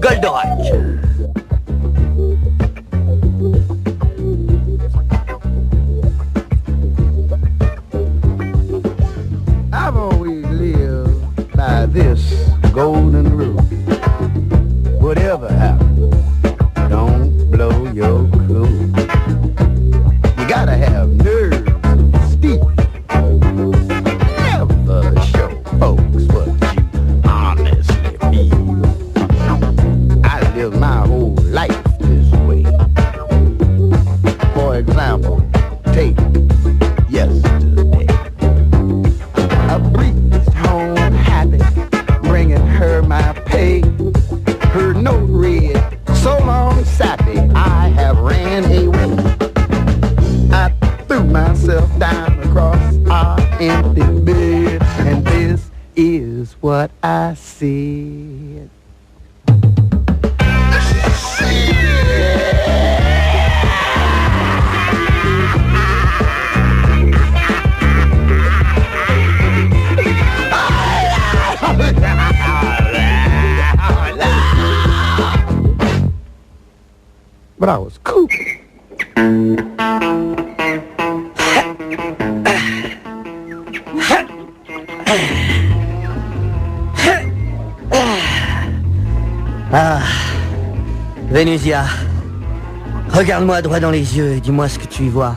Goldorak. I've always lived by this golden rule. Whatever happens, don't blow your cool. You gotta have nerves and steel. Never show folks what you honestly feel. I live my whole life this way. For example, take yesterday. I breezed home happy, bringing her my pay. Her note read, so long sappy, I have ran away. I threw myself down across our empty bed, and this is what I said. But I was cool. Ah, Vénusia, regarde-moi droit dans les yeux et dis-moi ce que tu y vois.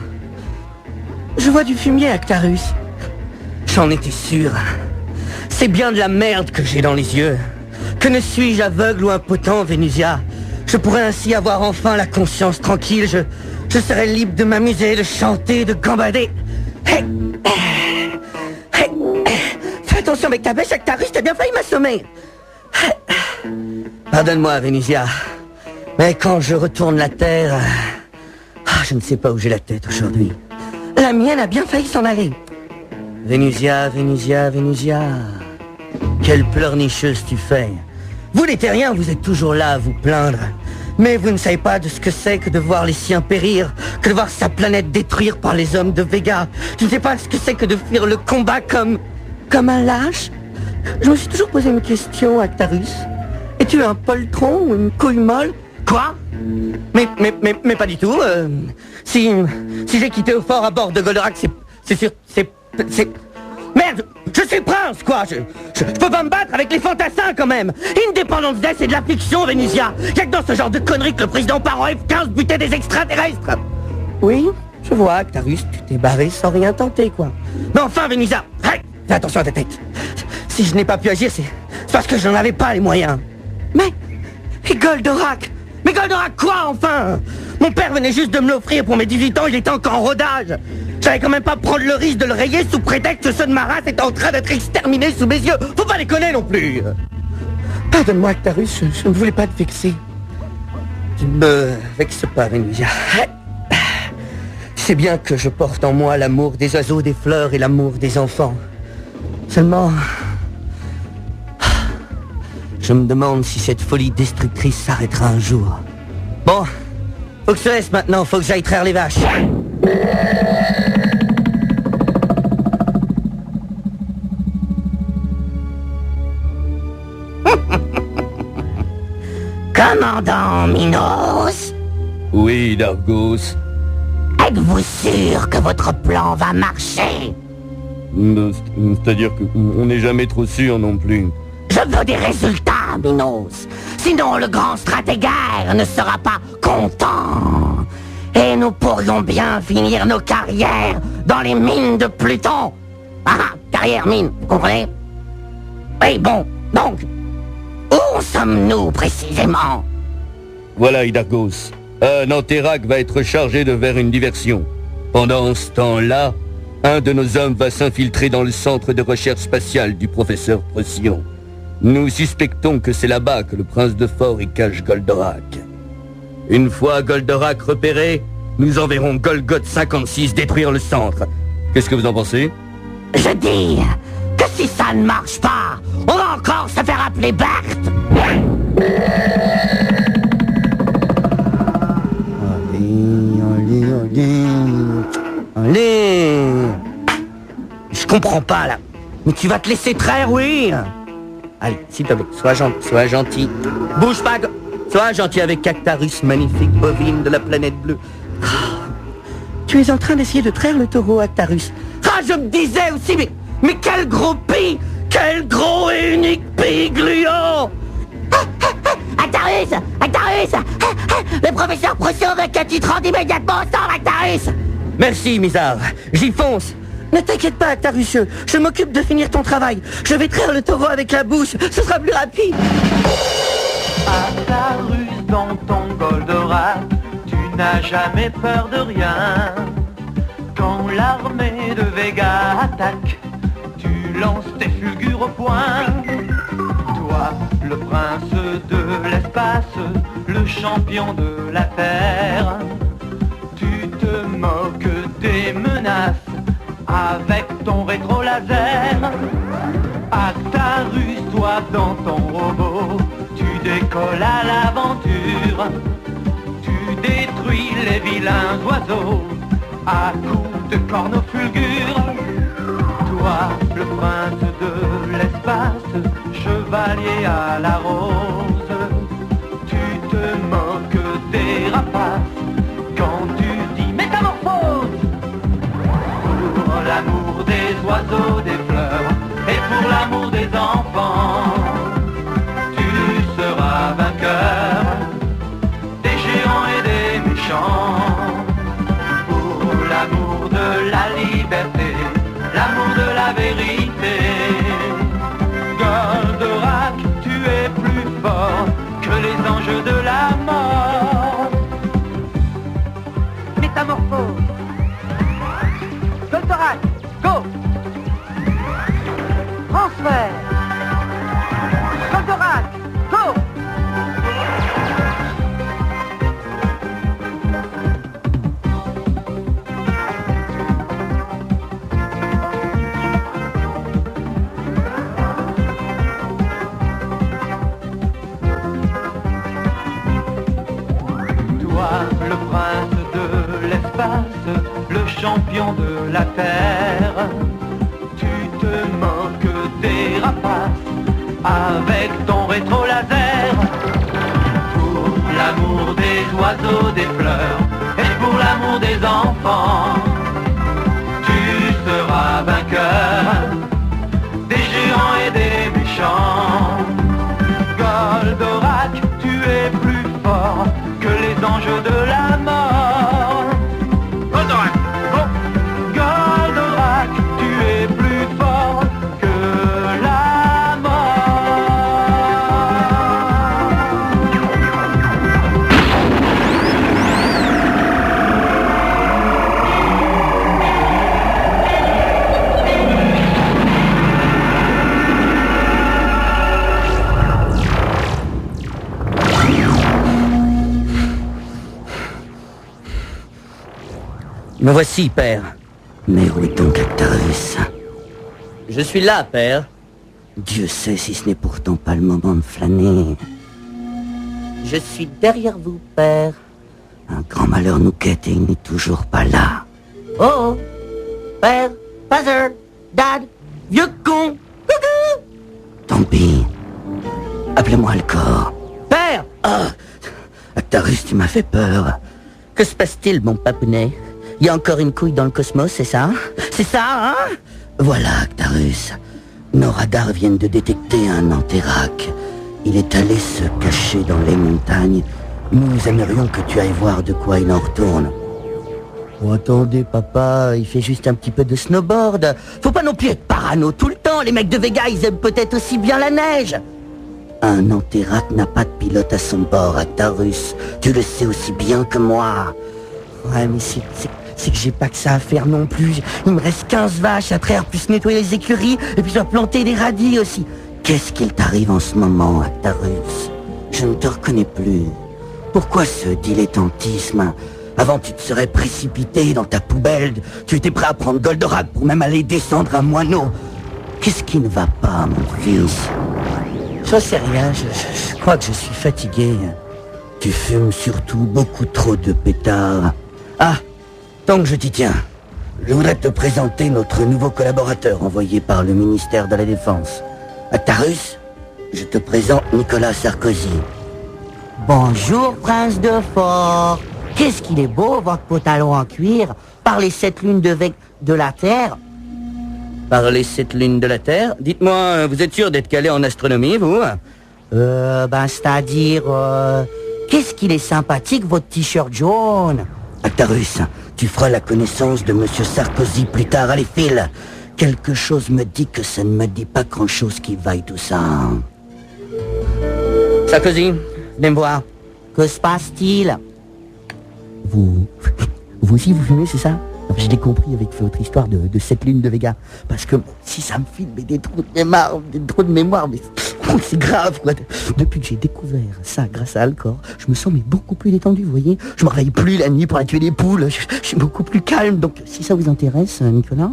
Je vois du fumier, Actarus. J'en étais sûr. C'est bien de la merde que j'ai dans les yeux. Que ne suis-je aveugle ou impotent, Vénusia? Je pourrais ainsi avoir enfin la conscience tranquille. Je serais libre de m'amuser, de chanter, de gambader. Fais attention avec ta bêche, Actarus, t'as bien failli m'assommer. Pardonne-moi, Vénusia, mais quand je retourne la terre, je ne sais pas où j'ai la tête aujourd'hui. La mienne a bien failli s'en aller. Vénusia, Vénusia, Vénusia, quelle pleurnicheuse tu fais. Vous les terriens, vous êtes toujours là à vous plaindre. Mais vous ne savez pas de ce que c'est que de voir les siens périr, que de voir sa planète détruire par les hommes de Vega. Tu ne sais pas ce que c'est que de fuir le combat comme un lâche. Je me suis toujours posé une question, Actarus. Es-tu un poltron ou une couille molle? Quoi? Mais pas du tout. Si j'ai quitté au fort à bord de Goldorak, c'est sûr, c'est... Merde, je suis prince, quoi. Je peux pas me battre avec les fantassins, quand même. Independence Day, c'est de la fiction, Vénusia. Y'a que dans ce genre de conneries que le président part en F-15 buter des extraterrestres. Oui, je vois, Actarus, tu t'es barré sans rien tenter, quoi. Mais enfin, Vénusia, hey, fais attention à ta tête. Si je n'ai pas pu agir, c'est parce que je n'en avais pas les moyens. Mais Goldorak quoi, enfin? Mon père venait juste de me l'offrir pour mes 18 ans, il était encore en rodage. J'allais quand même pas prendre le risque de le rayer sous prétexte que ceux de ma race étaient en train d'être exterminés sous mes yeux. Faut pas déconner non plus. Pardonne-moi, Actarus, je ne voulais pas te vexer. Tu ne me vexes pas, Vénusia. C'est bien que je porte en moi l'amour des oiseaux, des fleurs et l'amour des enfants. Seulement... je me demande si cette folie destructrice s'arrêtera un jour. Bon, faut que je te laisse maintenant, faut que j'aille traire les vaches. Commandant Minos? Oui, Dargos. Êtes-vous sûr que votre plan va marcher? C'est-à-dire qu'on n'est jamais trop sûr non plus. Je veux des résultats, Minos. Sinon, le grand stratégaire ne sera pas content. Et nous pourrions bien finir nos carrières dans les mines de Pluton. Ah, carrière mine, vous comprenez? Oui, bon, donc, où sommes-nous précisément? Voilà, Hydargos. Ananthérak va être chargé de faire une diversion. Pendant ce temps-là, un de nos hommes va s'infiltrer dans le centre de recherche spatiale du professeur Procyon. Nous suspectons que c'est là-bas que le prince de Fort y cache Goldorak. Une fois Goldorak repéré, nous enverrons Golgoth 56 détruire le centre. Qu'est-ce que vous en pensez? Je dis que si ça ne marche pas, on va encore se faire appeler Berthe. Allez. Je comprends pas, là. Mais tu vas te laisser traire, oui? Allez, s'il te plaît, sois gentil. Bouge pas. Sois gentil avec Cactarus, magnifique bovine de la planète bleue. Oh, tu es en train d'essayer de traire le taureau, Actarus. Ah, je me disais aussi, mais quel gros pis! Quel gros et unique pis gluant! Actarus! Actarus! Le professeur Prousseau veut que tu te rendes immédiatement au centre, Actarus! Merci, Misard. J'y fonce. Ne t'inquiète pas, Actarus. Je m'occupe de finir ton travail. Je vais traire le taureau avec la bouche. Ce sera plus rapide. Actarus, dans ton Goldorak, tu n'as jamais peur de rien. Quand l'armée de Vega attaque, tu lances tes fulgures au poing. Toi, le prince de l'espace, le champion de la terre, tu te moques des menaces avec ton rétro-laser. Actarus, toi dans ton robot, tu décolles à l'aventure. Tu détruis les vilains oiseaux à coups de cornes fulgures. Toi, le prince de l'espace, chevalier à la rose, tu te moques des rapaces quand tu dis métamorphose. Pour l'amour des oiseaux, des fleurs, et pour l'amour des enfants, tu seras vainqueur des géants et des méchants. Pour l'amour de la liberté, l'amour de la vérité, Goldorak, tu es plus fort que les anges de la mort. Métamorphose. Goldorak, go. Transfert. Goldorak, go. Le prince de l'espace, le champion de la terre, tu te moques des rapaces avec ton rétro-laser. Pour l'amour des oiseaux, des fleurs, et pour l'amour des enfants, tu seras vainqueur des géants et des méchants. Goldorak, tu es plus fort que les anges de la mort. Goldorak, go. Goldorak, tu es plus fort que la mort. Me voici, père. Mais où est donc Actarus? Je suis là, père. Dieu sait si ce n'est pourtant pas le moment de flâner. Je suis derrière vous, père. Un grand malheur nous guette et il n'est toujours pas là. Oh, père, Father, Dad, Vieux con! Coucou! Tant pis. Appelez-moi Alcor. Père! Ah! Actarus, tu m'as fait peur. Que se passe-t-il, mon papounet? Il y a encore une couille dans le cosmos, c'est ça? C'est ça, hein? Voilà, Actarus. Nos radars viennent de détecter un Antérac. Il est allé se cacher dans les montagnes. Nous aimerions que tu ailles voir de quoi il en retourne. Oh, attendez, papa, il fait juste un petit peu de snowboard. Faut pas non plus être parano tout le temps. Les mecs de Vega, ils aiment peut-être aussi bien la neige. Un Antérac n'a pas de pilote à son bord, Actarus. Tu le sais aussi bien que moi. Ouais, mais c'est que j'ai pas que ça à faire non plus. Il me reste 15 vaches à traire, plus nettoyer les écuries, et puis je dois planter des radis aussi. Qu'est-ce qu'il t'arrive en ce moment, Actarus? Je ne te reconnais plus. Pourquoi ce dilettantisme? Avant, tu te serais précipité dans ta poubelle. Tu étais prêt à prendre Goldorak pour même aller descendre un moineau. Qu'est-ce qui ne va pas, mon fils? Je sais rien, je crois que je suis fatigué. Tu fumes surtout beaucoup trop de pétards. Ah, tant que je t'y tiens, je voudrais te présenter notre nouveau collaborateur envoyé par le ministère de la Défense. Actarus, je te présente Nicolas Sarkozy. Bonjour, prince de Fort. Qu'est-ce qu'il est beau, votre pantalon en cuir, par les 7 lunes de la Terre. Par les 7 lunes de la Terre. Dites-moi, vous êtes sûr d'être calé en astronomie, vous? C'est-à-dire, qu'est-ce qu'il est sympathique, votre t-shirt jaune. Actarus, tu feras la connaissance de Monsieur Sarkozy plus tard. Allez, file. Quelque chose me dit que ça ne me dit pas grand-chose qui vaille tout ça. Sarkozy, venez me voir. Que se passe-t-il? Vous aussi vous fumez, c'est ça? Je l'ai compris avec votre histoire de cette lune de Vega. Parce que si ça me filme des trous de mémoire, mais c'est grave, quoi. Depuis que j'ai découvert ça grâce à Alcor, je me sens beaucoup plus détendu, vous voyez. Je me réveille plus la nuit pour aller tuer des poules. Je suis beaucoup plus calme. Donc si ça vous intéresse, Nicolas,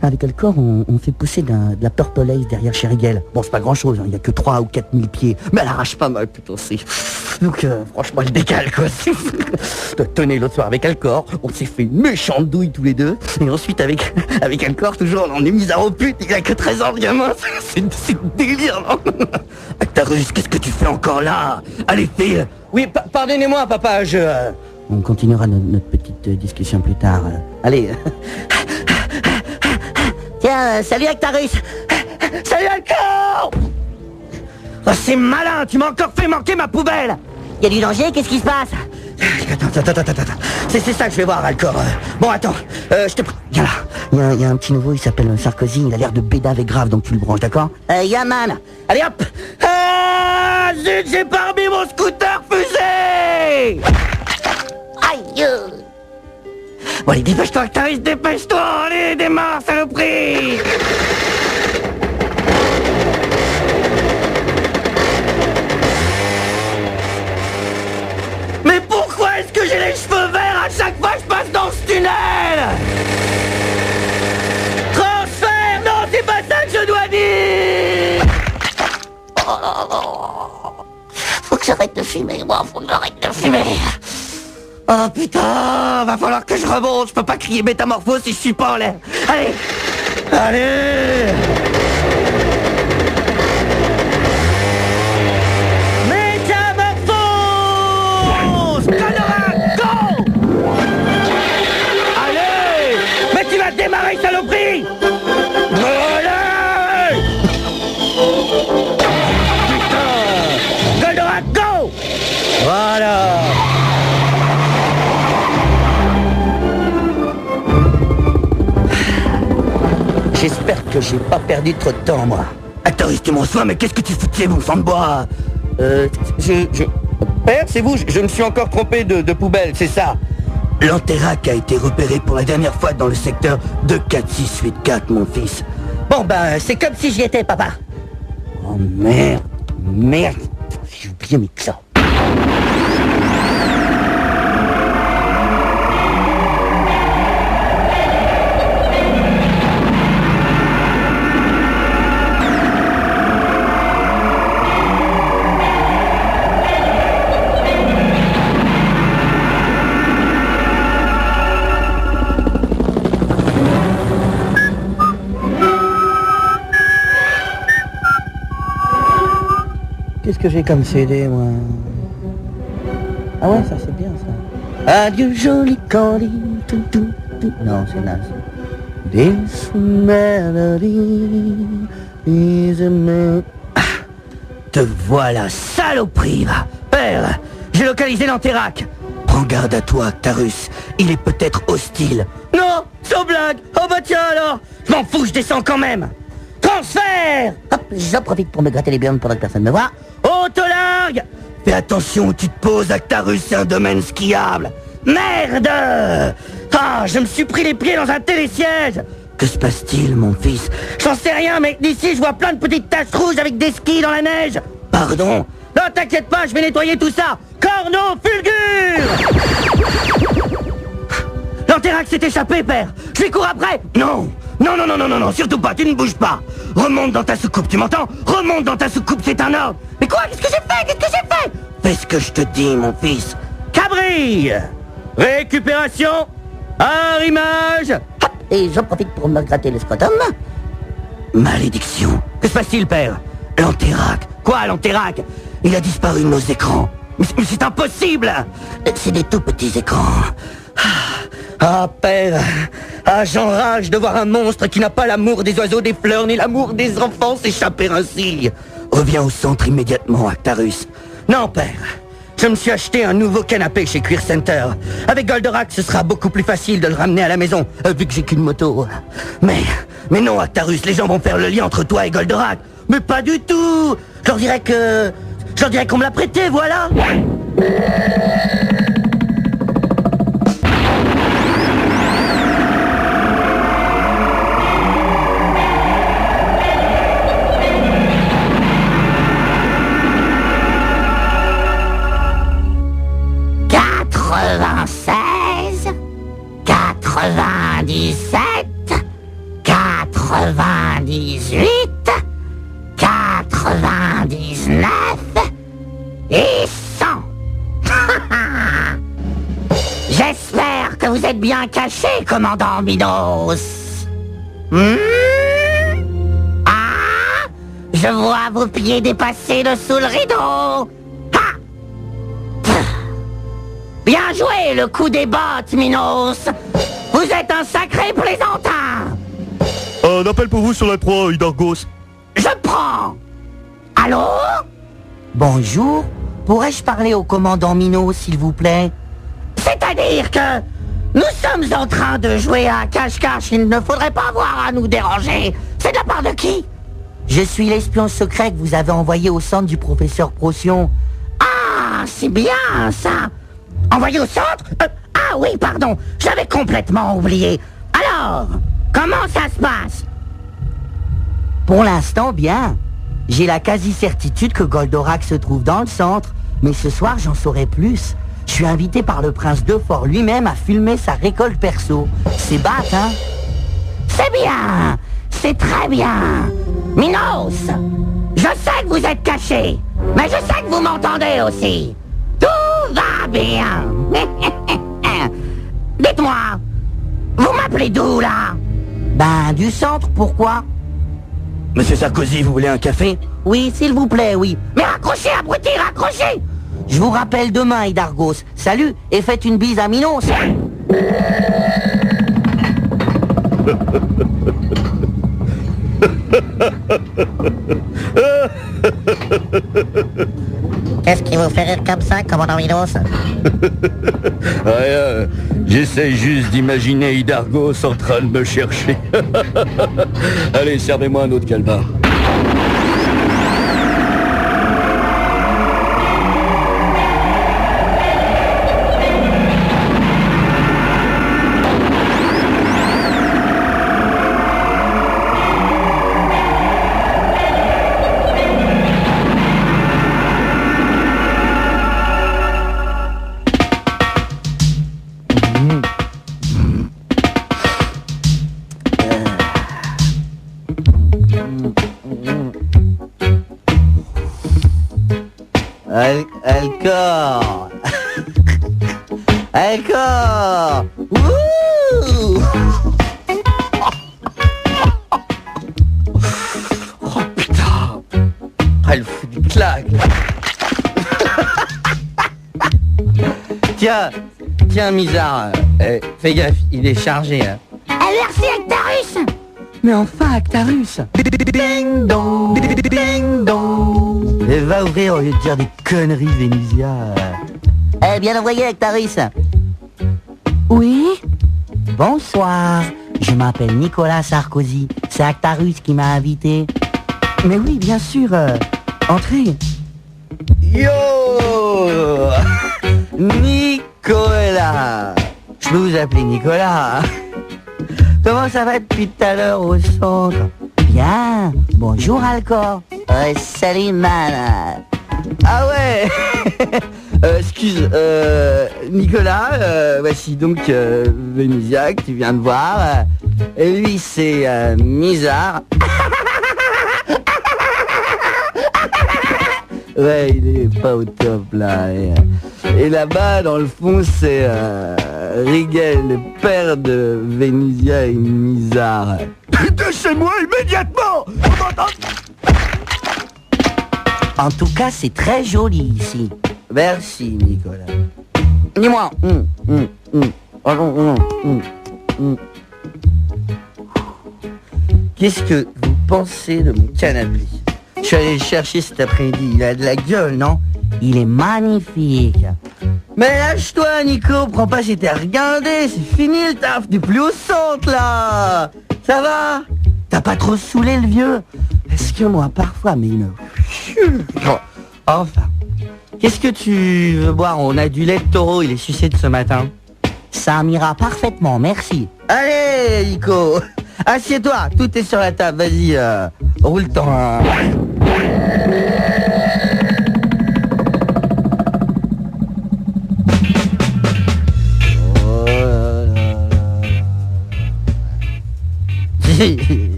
avec Alcor, on fait pousser de la Purple Haze derrière chez Rigel. Bon, c'est pas grand-chose, hein, il y a que 3 ou 4 000 pieds. Mais elle arrache pas mal, putain, c'est... Donc franchement, elle décale, quoi. Tenez, l'autre soir avec Alcor, on s'est fait une méchante douille tous les deux. Et ensuite avec Alcor, toujours, on est mis à repute. Il a que 13 ans, le gamin. C'est délire, non? Actarus, qu'est-ce que tu fais encore là? Allez, file. Oui, pardonnez-moi, papa, On continuera notre petite discussion plus tard. Allez. Tiens, salut Actarus. Salut Alcor. Oh, c'est malin, tu m'as encore fait manquer ma poubelle. Y a du danger, qu'est-ce qui se passe? Attends. C'est ça que je vais voir, Alcor. Bon, attends, je te... Viens là. Il y a un petit nouveau, il s'appelle Sarkozy, il a l'air de bédave et grave, donc tu le branches, d'accord? Yaman. Allez, hop. Ah, zut, j'ai pas remis mon scooter fusée. Aïe. Bon, allez, dépêche-toi, Actarus, dépêche-toi. Allez, démarre, saloperie. Mais pourquoi est-ce que j'ai les cheveux verts à chaque fois que je passe dans ce tunnel? Transfert! Non, c'est pas ça que je dois dire! Faut que j'arrête de fumer, moi, faut que j'arrête de fumer. Oh putain, va falloir que je remonte, je peux pas crier métamorphose si je suis pas en l'air. Allez! Démarrer, saloperie! Allez! Putain! Goldorak, go! Voilà! J'espère que j'ai pas perdu trop de temps, moi. Actarus, tu m'en reçois, mais qu'est-ce que tu foutais, mon sang de bois? Père, c'est vous, je me suis encore trompé de poubelle, c'est ça? L'Anterac a été repéré pour la dernière fois dans le secteur de 4684, mon fils. Bon, ben, c'est comme si j'y étais, papa. Oh, merde. J'ai oublié mes clés. Qu'est-ce que j'ai comme CD, moi? Ah ouais, ça c'est bien, ça. Adieu, joli Candy. Non, c'est naze. This melody is a... Te voilà, saloperie, va. Père, j'ai localisé l'Anterac. Prends garde à toi, Actarus. Il est peut-être hostile. Non, sans blague. Oh bah tiens alors. Je m'en fous, je descends quand même. Transfert. Hop, j'en profite pour me gratter les burnes pendant que personne ne me voit. Autolargue. Fais attention où tu te poses, Actarus, c'est un domaine skiable. Merde. Ah, je me suis pris les pieds dans un télésiège. Que se passe-t-il, mon fils? J'en sais rien, mais d'ici, je vois plein de petites taches rouges avec des skis dans la neige. Pardon? Non, t'inquiète pas, je vais nettoyer tout ça. Corno fulgure. L'Anterac s'est échappé, père. Je lui cours après. Non, surtout pas, tu ne bouges pas. Remonte dans ta soucoupe, tu m'entends? Remonte dans ta soucoupe, c'est un ordre. Mais quoi? Qu'est-ce que j'ai fait? Fais ce que je te dis, mon fils. Cabri. Récupération. Arrimage. Hop, et j'en profite pour me gratter le scrotum. Malédiction. Que se passe-t-il, père? L'Anterac. Quoi, l'Anterac? Il a disparu de nos écrans. Mais c'est impossible! C'est des tout petits écrans. Ah, père! Ah, j'enrage de voir un monstre qui n'a pas l'amour des oiseaux, des fleurs, ni l'amour des enfants s'échapper ainsi. Reviens au centre immédiatement, Actarus. Non, père. Je me suis acheté un nouveau canapé chez Queer Center. Avec Goldorak, ce sera beaucoup plus facile de le ramener à la maison, vu que j'ai qu'une moto. Mais non, Actarus, les gens vont faire le lien entre toi et Goldorak. Mais pas du tout! Je leur dirais qu'on me l'a prêté, voilà! « 97, 98, 99 et 100. J'espère que vous êtes bien caché, commandant Minos. Ah, je vois vos pieds dépasser dessous le rideau. Ha! Bien joué, le coup des bottes, Minos. Vous êtes un sacré plaisantin. Un appel pour vous sur la 3, Hydargos. Je prends. Allô? Bonjour. Pourrais-je parler au commandant Minos, s'il vous plaît? C'est-à-dire que nous sommes en train de jouer à cache-cache. Il ne faudrait pas avoir à nous déranger. C'est de la part de qui? Je suis l'espion secret que vous avez envoyé au centre du professeur Procyon. Ah, c'est bien ça. Envoyé au centre? Ah oui, pardon, j'avais complètement oublié. Alors, comment ça se passe? Pour l'instant, bien. J'ai la quasi-certitude que Goldorak se trouve dans le centre, mais ce soir, j'en saurai plus. Je suis invité par le prince de Fort lui-même à filmer sa récolte perso. C'est batte, hein? C'est bien, c'est très bien. Minos, je sais que vous êtes caché, mais je sais que vous m'entendez aussi. Tout va bien. Dites-moi, vous m'appelez d'où, là? Ben, du centre, pourquoi? Monsieur Sarkozy, vous voulez un café? Oui, s'il vous plaît, oui. Mais raccrochez, abruti, raccrochez! Je vous rappelle demain, Hydargos. Salut, et faites une bise à Minos. Qu'est-ce qui vous fait rire comme ça, commandant Minos? Rien, j'essaie juste d'imaginer Hydargos en train de me chercher. Allez, servez-moi un autre calbar. Alcor. Alcor. Wouh. Oh putain. Elle fout des claques. Tiens, Misard. Fais gaffe, il est chargé. Hein. Merci, Actarus. Mais enfin, Actarus. Ding dong, ding dong. Et va ouvrir au lieu de dire des conneries, Vénusia. Bien envoyé, Actarus. Oui? Bonsoir. Je m'appelle Nicolas Sarkozy. C'est Actarus qui m'a invité. Mais oui, bien sûr. Entrez. Yo Nicolas. Je peux vous appeler Nicolas. Comment ça va depuis tout à l'heure au centre? Bien. Bonjour, Alcor. Salut, man. Ah ouais. Excuse, Nicolas, voici donc Vénusia que tu viens de voir. Et lui, c'est Misard. Ouais, il est pas au top, là. Et là-bas, dans le fond, c'est Rigel, le père de Vénusia et Misard. Dépêchez-moi immédiatement! En tout cas, c'est très joli ici. Merci, Nicolas. Dis-moi. Qu'est-ce que vous pensez de mon canapé? Je suis allé le chercher cet après-midi. Il a de la gueule, non? Il est magnifique. Mais lâche-toi, Nico. Prends pas si t'es regardé. C'est fini le taf. T'es plus au centre, là. Ça va? T'as pas trop saoulé le vieux? Est-ce que moi, parfois, mais il me... Bon, enfin. Qu'est-ce que tu veux boire? On a du lait de taureau. Il est sucé de ce matin. Ça m'ira parfaitement, merci. Allez, Nico. Assieds-toi. Tout est sur la table. Vas-y, roule ton...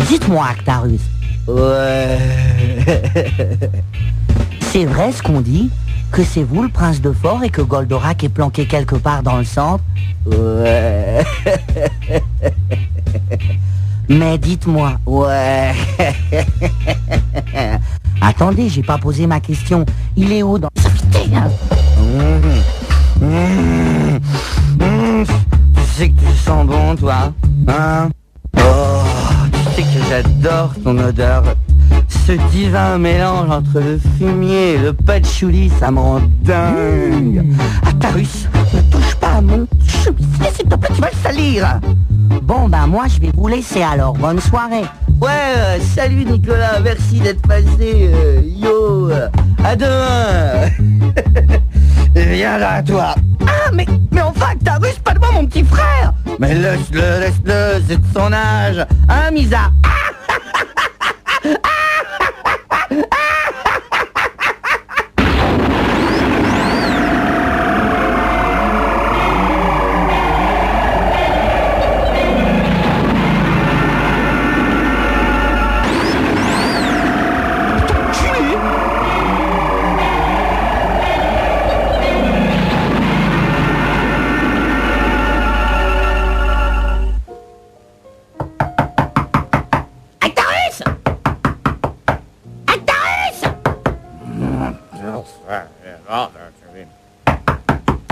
Dites-moi, Actarus. Ouais. C'est vrai ce qu'on dit? Que c'est vous le prince de Fort et que Goldorak est planqué quelque part dans le centre? Ouais. Mais dites-moi. Ouais. Attendez, j'ai pas posé ma question. Il est où dans... Tu sais que tu sens bon, toi, hein? Oh, tu sais que j'adore ton odeur. Ce divin mélange entre le fumier et le patchouli, ça me rend dingue. Actarus, ne touche pas à mon chemisier, s'il te plaît, tu vas le salir. Bon, ben moi, je vais vous laisser alors. Bonne soirée. Ouais, salut Nicolas, merci d'être passé. Yo, à demain. Viens là, toi. Ah, mais enfin, Actarus, pas de moi, mon petit frère. Mais laisse-le, c'est de son âge. Hein, Misa?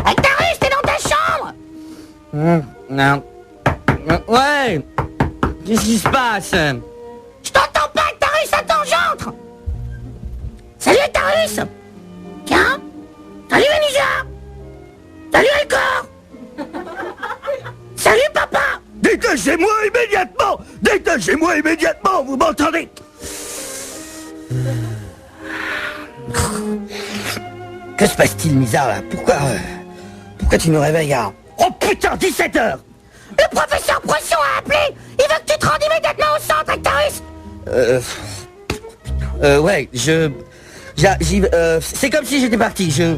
Actarus, t'es dans ta chambre? Non. Ouais. Qu'est-ce qui se passe? Je t'entends pas, Actarus, à ton gendre. Salut, Actarus. Tiens. Salut, Vénusia. Salut, Alcor. Salut, papa. Dégagez-moi immédiatement! Dégagez-moi immédiatement, vous m'entendez? Que se passe-t-il, Misa, là? Pourquoi tu nous réveilles à... Oh putain, 17h! Le professeur Poisson a appelé. Il veut que tu te rendes immédiatement au centre, Actarus. Ouais, c'est comme si j'étais parti, je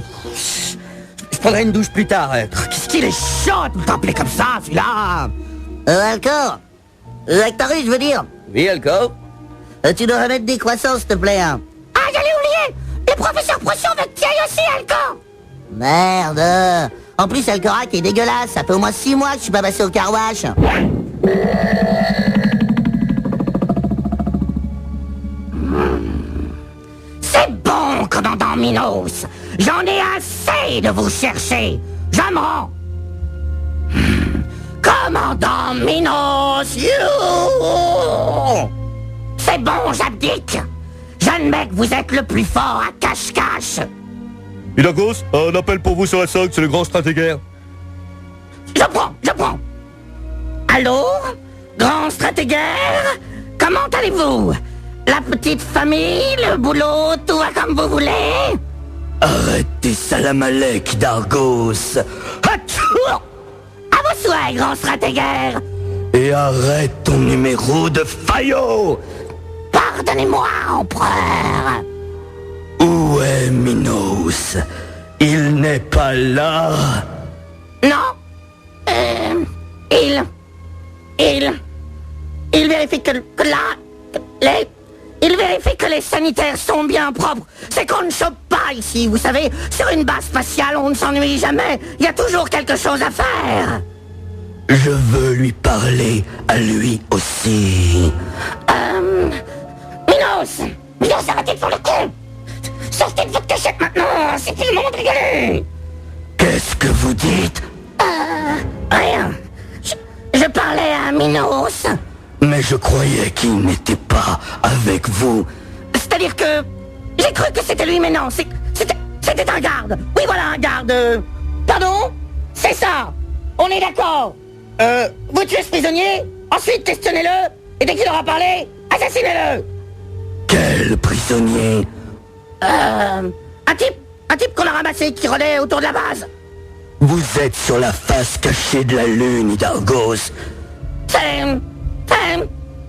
prendrai une douche plus tard. Qu'est-ce qu'il est chaud de t'appeler comme ça, celui-là? Alcor. Actarus, je veux dire. Oui, Alcor? Tu devrais mettre des croissants, s'il te plaît, hein. Ah, j'allais oublier. Le professeur Poisson veut que tu ailles aussi, Alcor. Merde. En plus, Alcorac est dégueulasse. Ça fait au moins 6 mois que je suis pas passé au car wash. C'est bon, commandant Minos. J'en ai assez de vous chercher. Je me rends. Commandant Minos, you. C'est bon, j'abdique. Jeune mec, vous êtes le plus fort à cache-cache. Hidalgos, un appel pour vous sur la 5, c'est le grand stratégaire. Je prends. Allô? Grand stratégaire? Comment allez-vous? La petite famille, le boulot, tout va comme vous voulez? Arrêtez Salamalek, Hidalgos. À vos souhaits, grand stratégaire. Et arrête ton numéro de faillot. Pardonnez-moi, empereur. Où est Minos? Il n'est pas là. Non. Il vérifie que il vérifie que les sanitaires sont bien propres. C'est qu'on ne chope pas ici, vous savez. Sur une base spatiale, on ne s'ennuie jamais. Il y a toujours quelque chose à faire. Je veux lui parler à lui aussi. Minos, arrêtez de faire le con. Sortez de votre cachette maintenant, c'est plus le moment de rigoler. Qu'est-ce que vous dites? Rien. Je parlais à Minos. Mais je croyais qu'il n'était pas avec vous. C'est-à-dire que... J'ai cru que c'était lui, mais non, c'était un garde. Oui, voilà, un garde. Pardon? C'est ça. On est d'accord. Vous tuez ce prisonnier, ensuite questionnez-le, et dès qu'il aura parlé, assassinez-le. Quel prisonnier? Un type qu'on a ramassé qui rôdait autour de la base. Vous êtes sur la face cachée de la lune, Hydargos.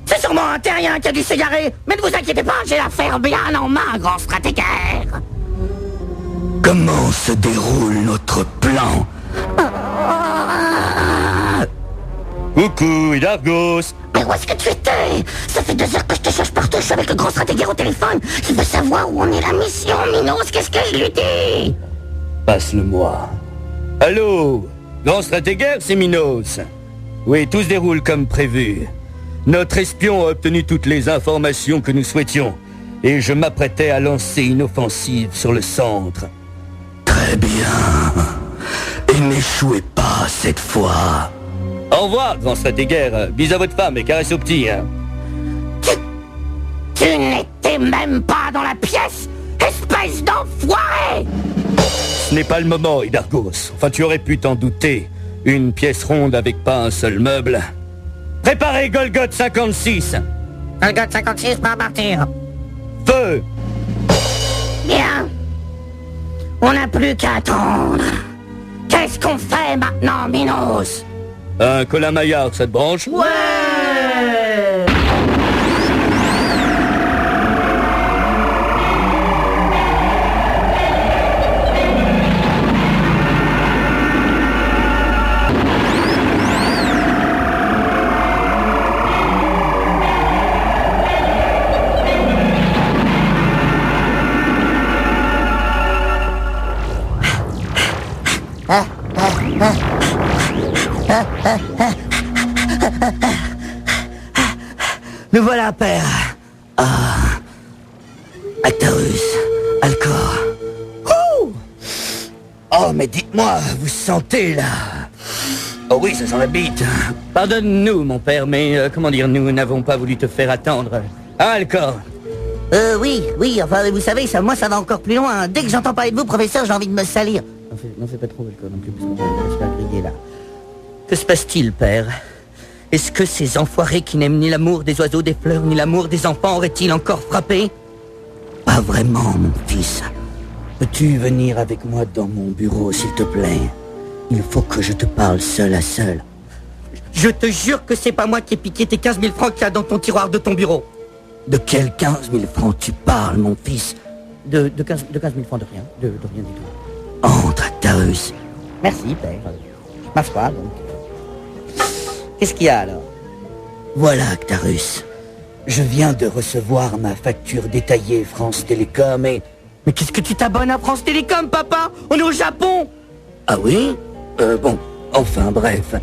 C'est sûrement un terrien qui a dû s'égarer, mais ne vous inquiétez pas, j'ai l'affaire bien en main, grand stratégaire. Comment se déroule notre plan? Coucou, Hydargos. Mais où est-ce que tu étais? Ça fait 2 heures que je te cherche partout, je suis avec le grand stratégaire au téléphone. Il veut savoir où en est la mission, Minos, qu'est-ce qu'elle lui dit? Passe-le-moi. Allô? Grand stratégaire, c'est Minos. Oui, tout se déroule comme prévu. Notre espion a obtenu toutes les informations que nous souhaitions, et je m'apprêtais à lancer une offensive sur le centre. Très bien. Et n'échouez pas cette fois. Au revoir, grand stratégaire. Bis à votre femme et caresse au petit, hein. Tu n'étais même pas dans la pièce, espèce d'enfoiré! Ce n'est pas le moment, Hydargos. Enfin, tu aurais pu t'en douter. Une pièce ronde avec pas un seul meuble. Préparez Golgoth 56. Golgoth 56 va partir. Feu! Bien. On n'a plus qu'à attendre. Qu'est-ce qu'on fait maintenant, Minos? Un Colin Maillard, ça te branche? Ouais! Nous voilà, père. Actarus, Alcor. Oh, mais dites-moi, vous sentez là? Oh oui, ça sent la bite. Pardonne-nous, mon père, mais comment dire, nous n'avons pas voulu te faire attendre. Ah, Alcor? Oui, enfin, vous savez, moi, ça va encore plus loin. Dès que j'entends parler de vous, professeur, j'ai envie de me salir. Non, fais pas trop, Alcor, non plus, parce qu'on va se faire griller, là. Que se passe-t-il, père? Est-ce que ces enfoirés qui n'aiment ni l'amour des oiseaux, des fleurs, ni l'amour des enfants auraient-ils encore frappé? Pas vraiment, mon fils. Peux-tu venir avec moi dans mon bureau, s'il te plaît? Il faut que je te parle seul à seul. Je te jure que c'est pas moi qui ai piqué tes 15 000 francs qu'il y a dans ton tiroir de ton bureau. De quels 15 000 francs tu parles, mon fils? De 15 000 francs de rien, de rien du tout. Entre, Actarus. Merci, père. Ma foi, donc. Qu'est-ce qu'il y a, alors? Voilà, Actarus. Je viens de recevoir ma facture détaillée France Télécom et... Mais qu'est-ce que tu t'abonnes à France Télécom, papa? On est au Japon! Ah oui? Bon, enfin, bref.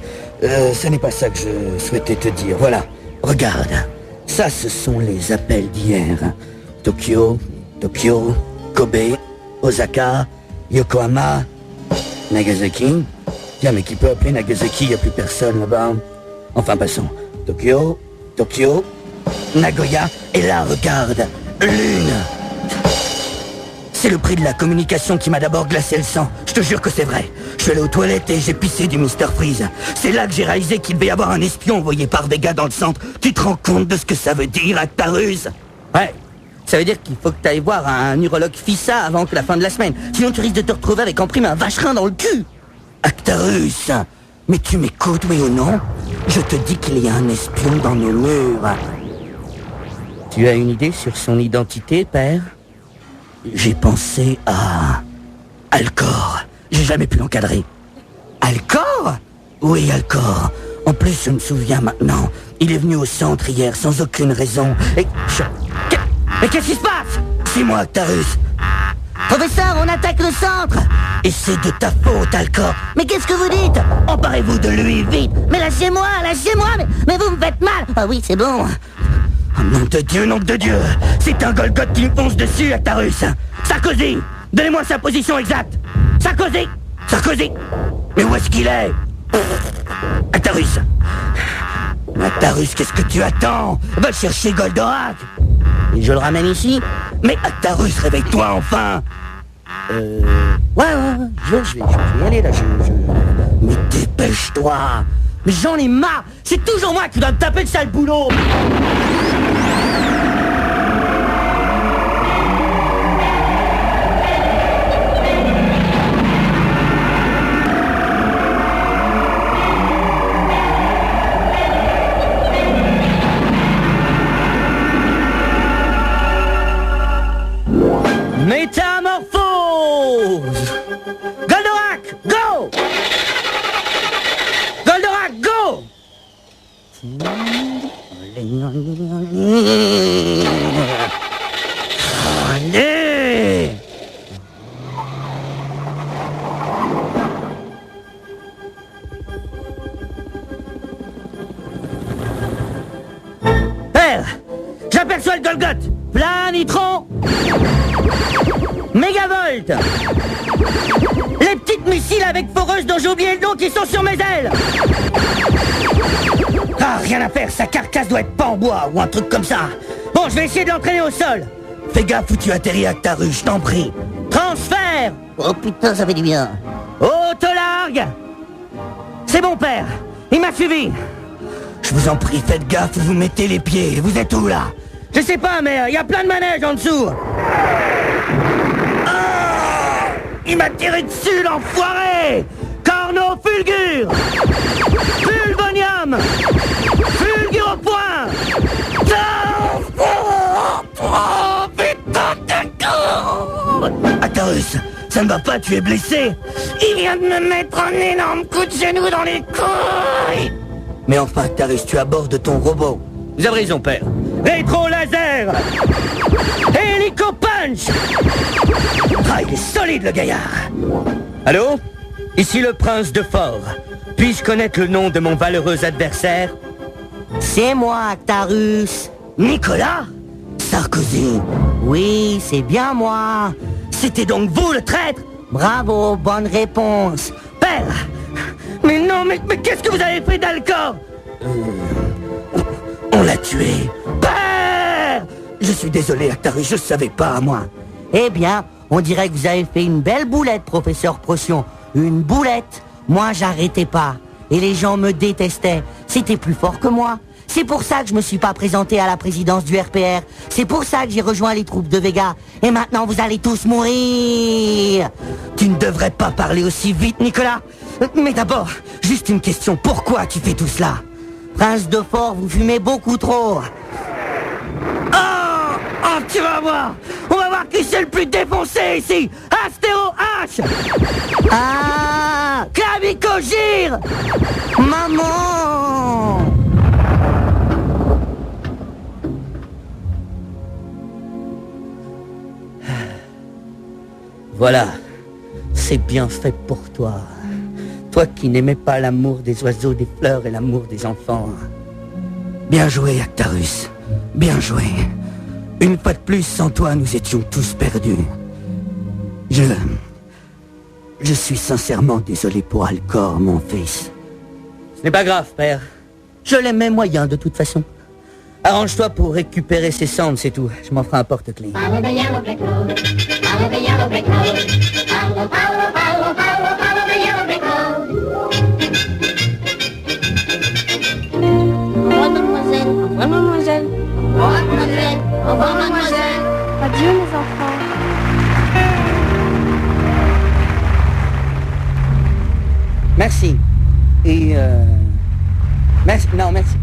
Ce n'est pas ça que je souhaitais te dire. Voilà, regarde. Ça, ce sont les appels d'hier. Tokyo, Kobe, Osaka, Yokohama, Nagasaki. Tiens, mais qui peut appeler Nagasaki? Il n'y a plus personne là-bas. Enfin, passons. Tokyo, Nagoya. Et là, regarde, Lune. C'est le prix de la communication qui m'a d'abord glacé le sang. Je te jure que c'est vrai. Je suis allé aux toilettes et j'ai pissé du Mr Freeze. C'est là que j'ai réalisé qu'il devait y avoir un espion envoyé par Vega dans le centre. Tu te rends compte de ce que ça veut dire, Actarus? Ouais. Ça veut dire qu'il faut que tu ailles voir un urologue FISA avant que la fin de la semaine. Sinon tu risques de te retrouver avec en prime un vacherin dans le cul. Actarus, mais tu m'écoutes, oui ou non? Je te dis qu'il y a un espion dans nos murs. Tu as une idée sur son identité, père? J'ai pensé à... Alcor. J'ai jamais pu l'encadrer. Alcor? Oui, Alcor. En plus, je me souviens maintenant. Il est venu au centre hier sans aucune raison. Et... Mais qu'est-ce qui se passe? Suis-moi, Actarus. Professeur, on attaque le centre. Et c'est de ta faute, Alcor. Mais qu'est-ce que vous dites? Emparez-vous de lui, vite. Mais lâchez-moi, mais vous me faites mal. Ah oui, c'est bon. Oh, nom de Dieu. C'est un Golgoth qui me fonce dessus, Actarus. Sarkozy, donnez-moi sa position exacte. Sarkozy. Mais où est-ce qu'il est? Actarus, qu'est-ce que tu attends? Va chercher Goldorak. Et je le ramène ici? Mais Actarus, réveille-toi enfin. Ouais, je vais y aller là, Mais dépêche-toi. Mais j'en ai marre. C'est toujours moi qui dois me taper le sale boulot. Métamorphose. Goldorak, go. Goldorak, go. Allez. Père, j'aperçois le Golgoth. Planitron. Mégavolt. Les petites missiles avec foreuse dont j'ai oublié le nom qui sont sur mes ailes. Ah, rien à faire, sa carcasse doit être pas en bois ou un truc comme ça. Bon, je vais essayer de l'entraîner au sol. Fais gaffe où tu atterris, Actarus, je t'en prie. Transfert. Oh putain, ça fait du bien. Autolargue. C'est bon, père. Il m'a suivi. Je vous en prie, faites gaffe où vous mettez les pieds. Vous êtes où, là? Je sais pas, mais il y a plein de manèges en dessous. Il m'a tiré dessus, l'enfoiré! Corno fulgure! Fulvonium! Fulgure au point! Oh, putain de con! Actarus, ça ne va pas, tu es blessé? Il vient de me mettre un énorme coup de genou dans les couilles! Mais enfin, Actarus, tu abordes ton robot. Vous avez raison, père. Rétro laser! Hélico punch! Ah, il est solide, le gaillard. Allô? Ici le prince de Fort. Puis-je connaître le nom de mon valeureux adversaire? C'est moi, Actarus. Nicolas? Sarkozy? Oui, c'est bien moi. C'était donc vous, le traître? Bravo, bonne réponse. Père! Mais non, mais qu'est-ce que vous avez fait d'Alcor? On l'a tué. Père! Je suis désolé, Actarus, je savais pas, moi. Eh bien, on dirait que vous avez fait une belle boulette, professeur Procyon. Une boulette. Moi, j'arrêtais pas. Et les gens me détestaient. C'était plus fort que moi. C'est pour ça que je me suis pas présenté à la présidence du RPR. C'est pour ça que j'ai rejoint les troupes de Vega. Et maintenant, vous allez tous mourir. Tu ne devrais pas parler aussi vite, Nicolas. Mais d'abord, juste une question. Pourquoi tu fais tout cela? Prince de Fort, vous fumez beaucoup trop. Oh, tu vas voir. On va voir qui c'est le plus défoncé ici. Astéro H. Ah, Clavicogire. Maman. Voilà, c'est bien fait pour toi. Toi qui n'aimais pas l'amour des oiseaux, des fleurs et l'amour des enfants. Bien joué, Actarus. Bien joué. Une fois de plus, sans toi, nous étions tous perdus. Je suis sincèrement désolé pour Alcor, mon fils. Ce n'est pas grave, père. Je l'aimais moyen, de toute façon. Arrange-toi pour récupérer ses cendres, c'est tout. Je m'en ferai un porte-clés. Follow the yellow brick road. Follow the yellow brick road. Follow, follow, follow, follow, follow the yellow brick road. Au revoir, mademoiselle. Au revoir, mademoiselle. Au revoir, mademoiselle. Au revoir, mademoiselle. Adieu, les enfants. Merci. Et merci. Non, merci.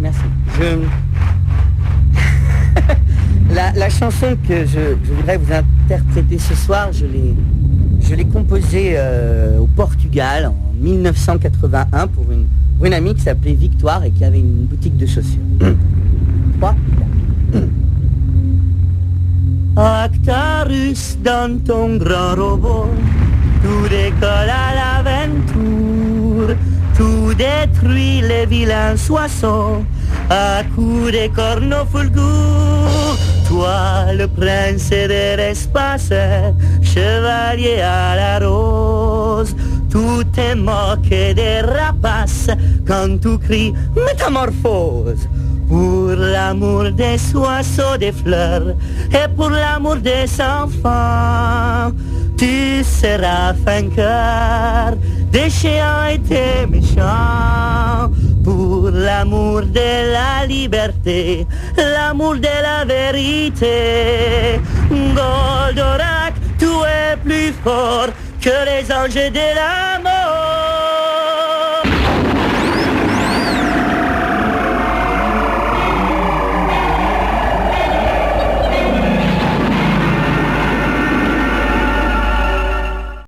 La chanson que je voudrais vous interpréter ce soir, je l'ai composée au Portugal en 1981 pour une amie qui s'appelait Victoire et qui avait une boutique de chaussures. 3, 4. Actarus dans ton grand robot, tout décolle à l'aventure, tout détruit les vilains soissons, à coups de corneaux fulgures. Toi, le prince de l'espace, chevalier à la rose, tout est moqué des rapaces quand tu cries métamorphose. Pour l'amour des oiseaux, des fleurs, et pour l'amour des enfants, tu seras vainqueur des géants et des méchants. Pour l'amour de la liberté, l'amour de la vérité, Goldorak, tu es plus fort que les anges de la